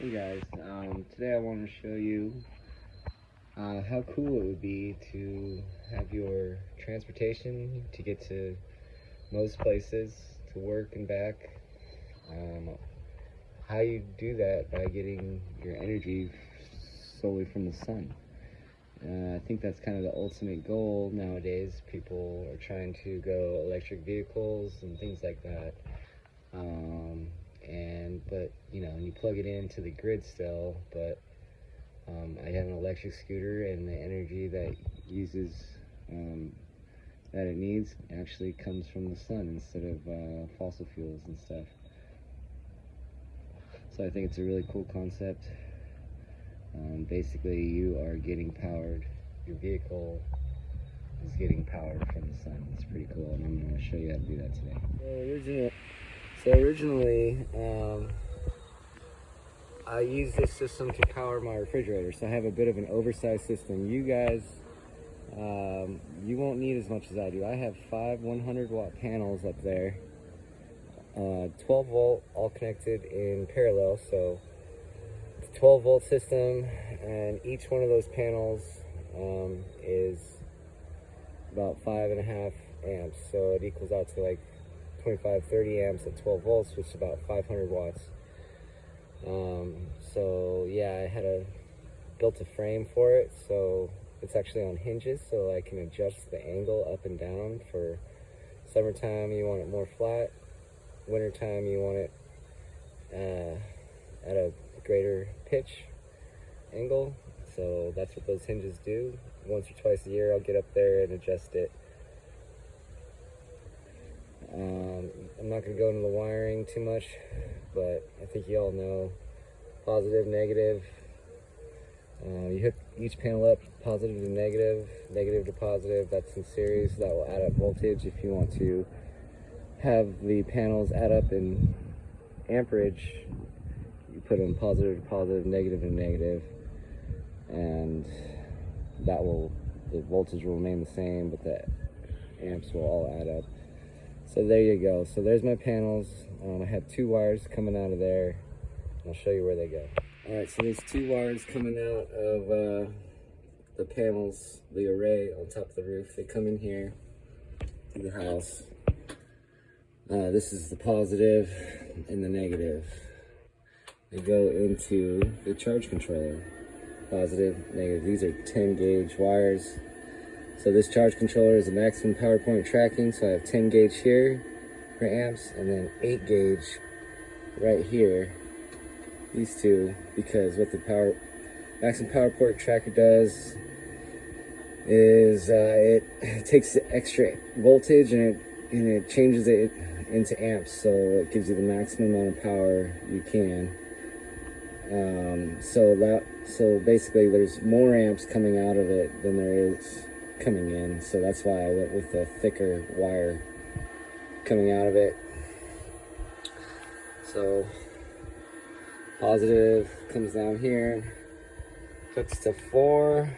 Hey guys, today I want to show you how cool it would be to have your transportation to get to most places, to work and back. How you do that by getting your energy solely from the sun. I think that's kind of the ultimate goal nowadays. People are trying to go electric vehicles and things like that. But you plug it into the grid still, but I have an electric scooter, and the energy that uses that it needs actually comes from the sun instead of fossil fuels and stuff. So I think it's a really cool concept. Basically, you are getting powered. Your vehicle is getting powered from the sun. It's pretty cool, and I'm going to show you how to do that today. Originally, I use this system to power my refrigerator, so I have a bit of an oversized system. You guys, you won't need as much as I do. I have 5 100-watt panels up there, 12 volt, all connected in parallel, so it's a 12 volt system, and each one of those panels is about 5.5 amps, so it equals out to like 25-30 amps at 12 volts, which is about 500 watts. So yeah, I built a frame for it, so it's actually on hinges, so I can adjust the angle up and down. For summertime, you want it more flat. Wintertime, you want it at a greater pitch angle. So that's what those hinges do. Once or twice a year, I'll get up there and adjust it. I'm not going to go into the wiring too much, but I think you all know positive, negative. You hook each panel up, positive to negative, negative to positive. That's in series. That will add up voltage. If you want to have the panels add up in amperage, you put them positive to positive, negative to negative, and the voltage will remain the same, but the amps will all add up. So there you go. So there's my panels. I have 2 wires coming out of there. I'll show you where they go. All right, so there's 2 wires coming out of the panels, the array on top of the roof. They come in here to the house. This is the positive and the negative. They go into the charge controller. Positive, negative. These are 10 gauge wires. So this charge controller is a maximum power point tracking, so I have 10 gauge here for amps, and then 8 gauge right here, these two, because what the maximum power point tracker does is it takes the extra voltage and it changes it into amps, so it gives you the maximum amount of power you can. So basically there's more amps coming out of it than there is coming in, so that's why I went with a thicker wire coming out of it. So positive comes down here, hooks to 4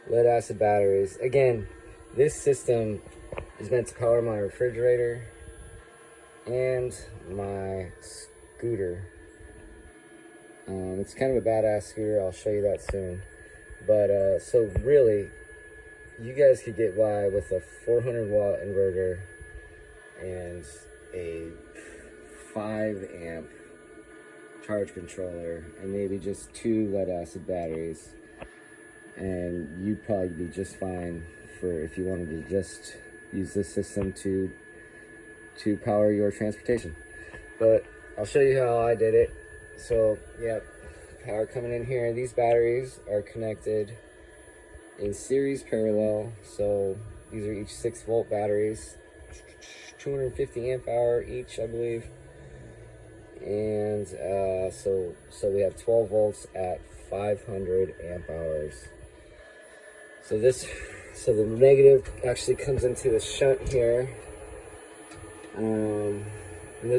lead acid batteries. Again, this system is meant to power my refrigerator and my scooter. It's kind of a badass scooter. I'll show you that soon. But so really, you guys could get by with a 400-watt inverter and a 5-amp charge controller and maybe just 2 lead acid batteries, and you'd probably be just fine for if you wanted to just use this system to power your transportation. But I'll show you how I did it. So yeah, power coming in here. These batteries are connected in series parallel, so these are each 6-volt batteries, 250 amp hour each, I believe. And so we have 12 volts at 500 amp hours. So the negative actually comes into the shunt here.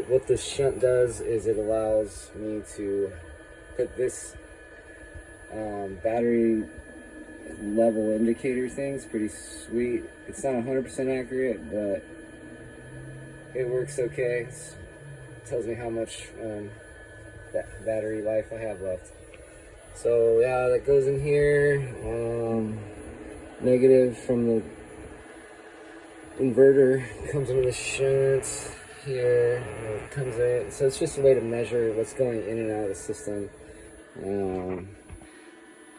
What the shunt does is it allows me to put this battery level indicator thing. It's pretty sweet. It's not 100% accurate, but it works okay. It tells me how much battery life I have left. So yeah, that goes in here. Negative from the inverter comes into the shunt here. It comes in. So it's just a way to measure what's going in and out of the system.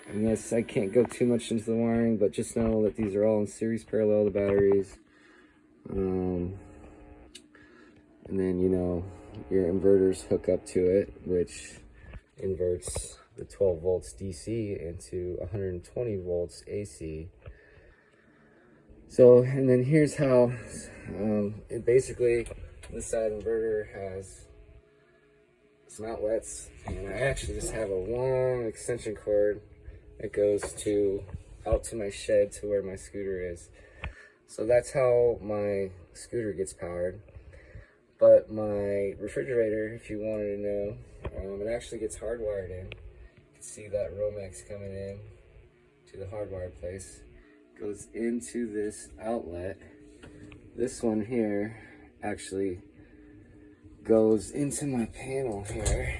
I guess I can't go too much into the wiring, but just know that these are all in series parallel, the batteries. And then, you know, your inverters hook up to it, which inverts the 12 volts DC into 120 volts AC. So, and then here's how it basically, this side inverter has some outlets, and I actually just have a long extension cord that goes out to my shed to where my scooter is. So that's how my scooter gets powered. But my refrigerator, if you wanted to know, it actually gets hardwired in. You can see that Romex coming in to the hardwired place. Goes into this outlet. This one here actually goes into my panel here.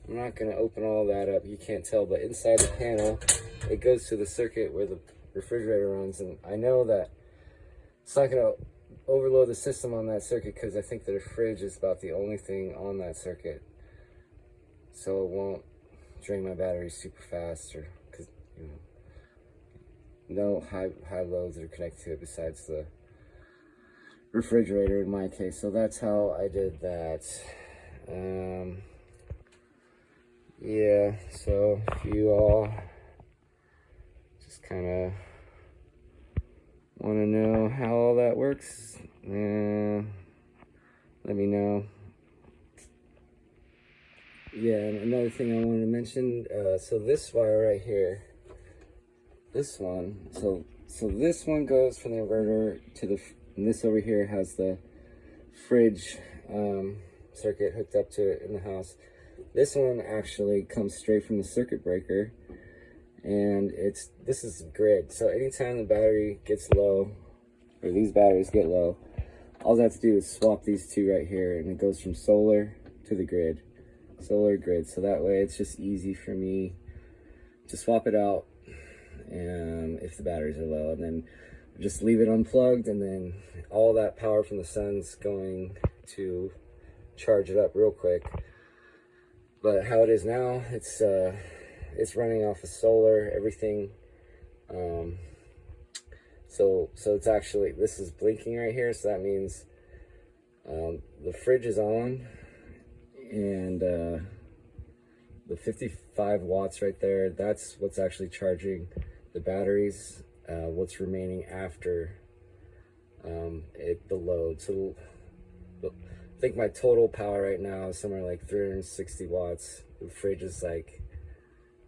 I'm not going to open all that up, you can't tell, but inside the panel, it goes to the circuit where the refrigerator runs. And I know that it's not going to overload the system on that circuit because I think that a fridge is about the only thing on that circuit. So it won't drain my battery super fast, or because, you know, no high loads that are connected to it besides the refrigerator in my case. So that's how I did that. Yeah, so if you all just kind of want to know how all that works, let me know. Yeah, and another thing I wanted to mention, so this wire right here, this one, so this one goes from the inverter to the, and this over here has the fridge circuit hooked up to it in the house. This one actually comes straight from the circuit breaker, and this is grid. So anytime the battery gets low, or these batteries get low, all I have to do is swap these two right here, and it goes from solar to the grid, solar grid. So that way it's just easy for me to swap it out if the batteries are low, and then just leave it unplugged, and then all that power from the sun's going to charge it up real quick. But how it is now, it's running off of solar, everything. So it's actually, this is blinking right here, so that means the fridge is on, and the 55 watts right there, that's what's actually charging the batteries. What's remaining after the load. So I think my total power right now is somewhere like 360 watts. The fridge is like,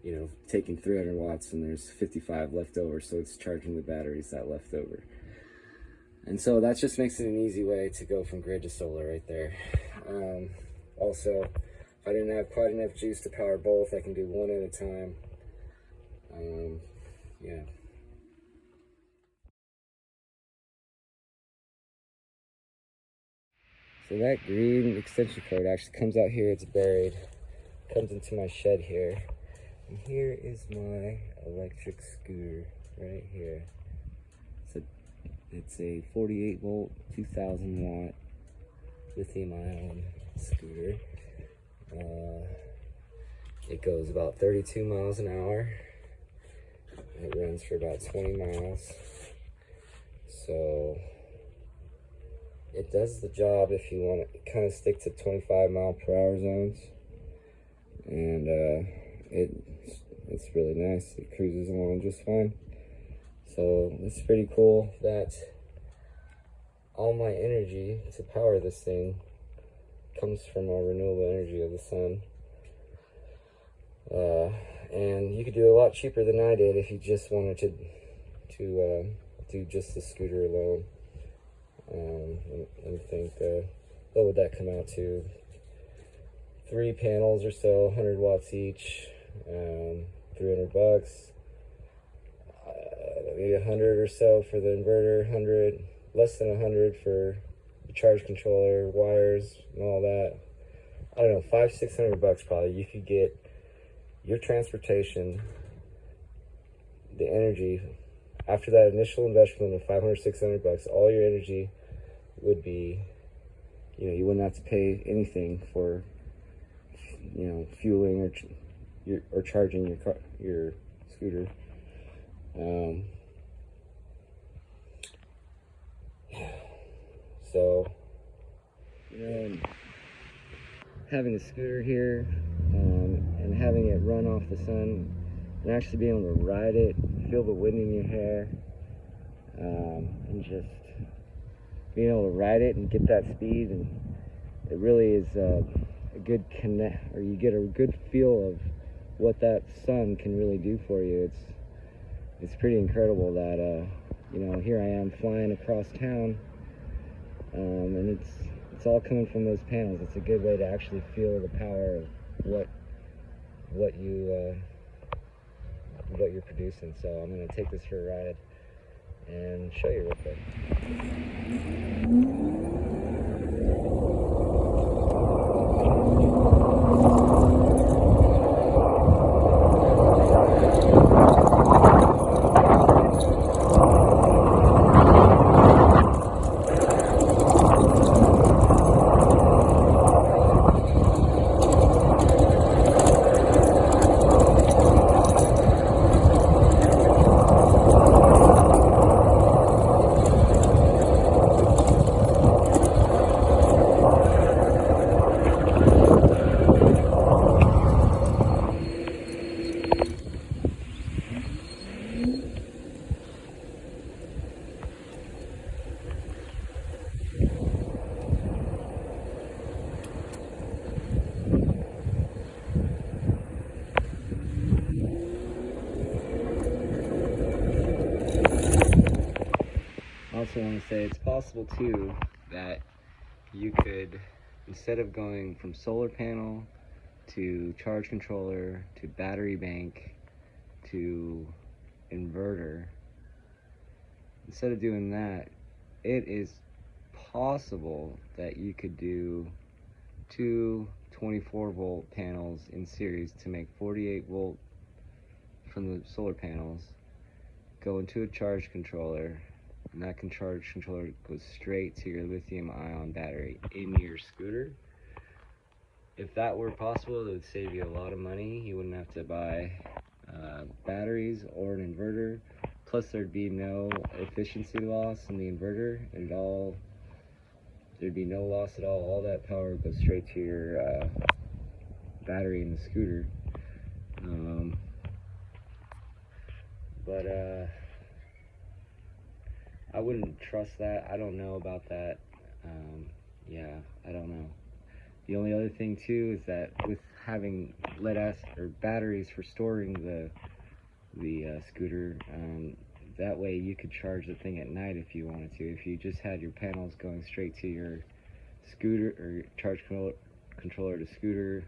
you know, taking 300 watts, and there's 55 left over, so it's charging the batteries that left over. And so that just makes it an easy way to go from grid to solar right there. Also, if I didn't have quite enough juice to power both, I can do one at a time. Yeah. So that green extension cord actually comes out here, it's buried, comes into my shed here. And here is my electric scooter right here. So it's a 48 volt, 2000 watt lithium ion scooter. It goes about 32 miles an hour. It runs for about 20 miles. So it does the job if you want to kind of stick to 25 mile per hour zones. And it's really nice. It cruises along just fine. So it's pretty cool that all my energy to power this thing comes from our renewable energy of the sun. And you could do it a lot cheaper than I did if you just wanted to do just the scooter alone. Let me think, what would that come out to? 3 panels or so, 100 watts each, $300. Maybe 100 or so for the inverter, 100, less than 100 for the charge controller, wires, and all that. I don't know, $500-600 probably, you could get your transportation, the energy, after that initial investment of $500-600, all your energy would be, you wouldn't have to pay anything for, fueling or charging your car, your scooter. So, having a scooter here, and having it run off the sun, and actually being able to ride it, feel the wind in your hair, and just being able to ride it and get that speed, and it really is a good connect, or you get a good feel of what that sun can really do for you. It's pretty incredible that here I am flying across town, and it's all coming from those panels. It's a good way to actually feel the power of what you're producing. So I'm going to take this for a ride and show you real quick. I also want to say it's possible too that you could, instead of going from solar panel to charge controller to battery bank to inverter, instead of doing that, it is possible that you could do two 24-volt panels in series to make 48 volt from the solar panels, go into a charge controller, and that charge controller goes straight to your lithium-ion battery in your scooter. If that were possible, it would save you a lot of money. You wouldn't have to buy batteries or an inverter. Plus, there'd be no efficiency loss in the inverter. There'd be no loss at all. All that power goes straight to your battery in the scooter. But I wouldn't trust that. I don't know about that. Yeah, I don't know. The only other thing too is that with having lead acid or batteries for storing the scooter, that way you could charge the thing at night if you wanted to. If you just had your panels going straight to your scooter or charge controller to scooter,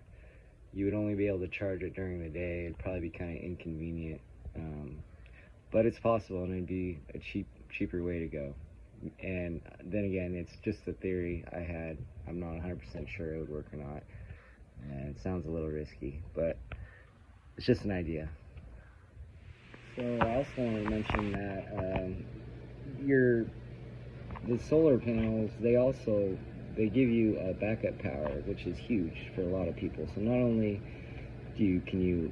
you would only be able to charge it during the day. It'd probably be kind of inconvenient, but it's possible, and it'd be a cheaper way to go. And then again, it's just a theory I had. I'm not 100% sure it would work or not, and it sounds a little risky, but it's just an idea. So I also want to mention that the solar panels, they give you a backup power, which is huge for a lot of people. So not only can you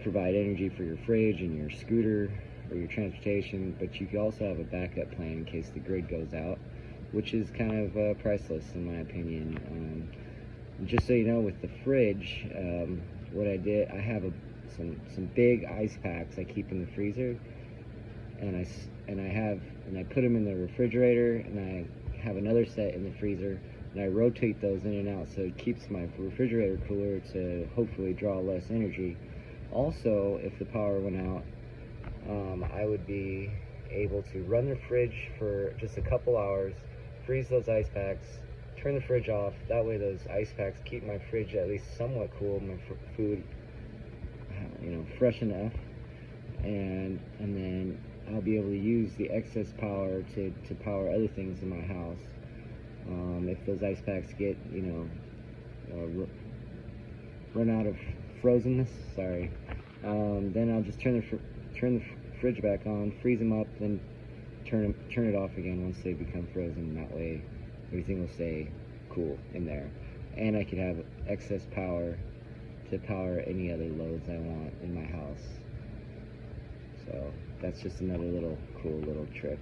provide energy for your fridge and your scooter or your transportation, but you can also have a backup plan in case the grid goes out, which is kind of priceless in my opinion. Just so you know, with the fridge, what I did, I have some big ice packs I keep in the freezer, and I put them in the refrigerator, and I have another set in the freezer, and I rotate those in and out so it keeps my refrigerator cooler to hopefully draw less energy. Also, if the power went out, I would be able to run the fridge for just a couple hours, freeze those ice packs, turn the fridge off. That way those ice packs keep my fridge at least somewhat cool, my food fresh enough, and then I'll be able to use the excess power to power other things in my house. If those ice packs get run out of frozenness. Sorry. Then I'll just turn the fridge back on, freeze them up, then turn it off again once they become frozen. That way, everything will stay cool in there, and I could have excess power to power any other loads I want in my house. So that's just another little cool little trick.